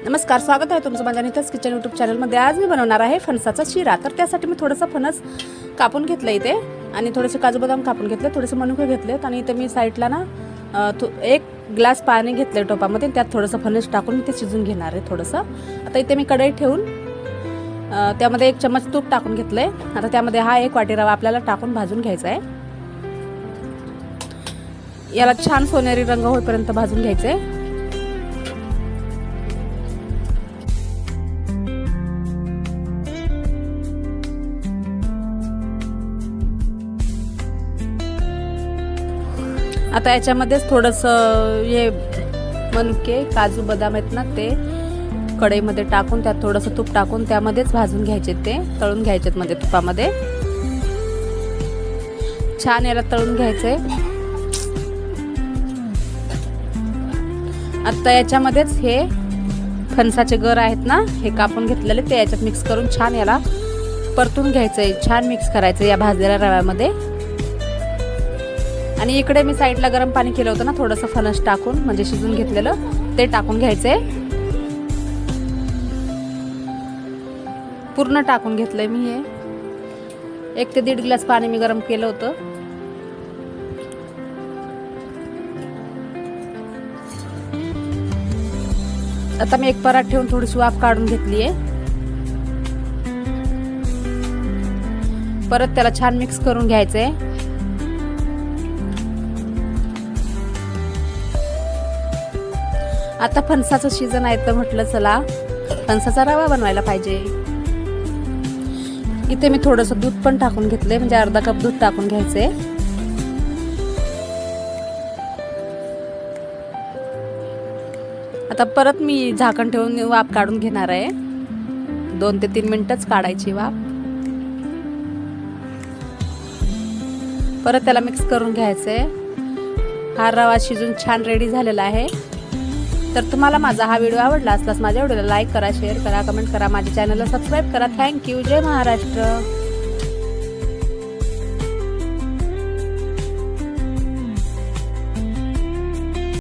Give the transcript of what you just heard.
नमस्कार, स्वागत आहे तुमचं माझ्या नीताज किचन यूट्यूब चॅनलमध्ये। आज मी बनवणार आहे फणसाचा शिरा। तर त्यासाठी मी थोडंसं फणस कापून घेतलं इथे आणि थोडेसे काजू बदाम कापून घेतले, थोडेसे मनुके घेतलेत आणि इथे मी साईडला ना एक ग्लास पाणी घेतले टोपामध्ये, त्यात थोडंसं फणस टाकून मी ते शिजून घेणार आहे थोडंसं। आता इथे मी कढई ठेवून त्यामध्ये 1 चम्मच तूप टाकून घेतले। आता त्यामध्ये हा 1 वाटी रवा आपल्याला टाकून भाजून घ्यायचा आहे। याला छान सोनेरी रंग होईपर्यंत भाजून घ्यायचे। आता याच्यामध्येच थोडंसं हे मनुके काजू बदाम आहेत ना, ते कढईमध्ये टाकून त्यात थोडंसं तूप टाकून त्यामध्येच भाजून घ्यायचे, ते तळून घ्यायचे मध्ये तुपामध्ये। छान याला तळून घ्यायचे। आता याच्यामध्येच हे फणसाचे गर आहेत ना, हे कापून घेतलेले ते याच्यात मिक्स करून छान याला परतून घ्यायचंय, छान मिक्स करायचं या भाजलेल्या रव्यामध्ये। आणि इकडे मी साईडला गरम पाणी केलं होतं ना, थोडंसं फणस टाकून म्हणजे शिजून घेतलेलं ते टाकून घ्यायचंय। पूर्ण टाकून घेतलंय मी हे। 1 ते 1.5 ग्लास पाणी मी गरम केलं होतं। आता मी एक परात ठेवून थोडीशी वाफ काढून घेतली आहे। परत त्याला छान मिक्स करून घ्यायचंय। आता फणसाचं सीजन आहे तर म्हटलं चला फणसाचा रवा बनवायला पाहिजे। इथे मी थोडंसं दूध पण टाकून घेतले, म्हणजे अर्धा कप दूध टाकून घ्यायचे। आता परत मी झाकण ठेवून वाफ काढून घेणार आहे। 2 ते 3 मिनिटच काढायची वाफ। परत त्याला मिक्स करून घ्यायचे। हा रवा शिजून छान रेडी झालेला आहे। तर तुम्हाला माझा हा व्हिडिओ आवडला असल्यास माझ्या व्हिडिओला लाईक करा, शेअर करा, कमेंट करा, माझ्या चॅनलला सबस्क्राईब करा। थँक्यू। जय महाराष्ट्र।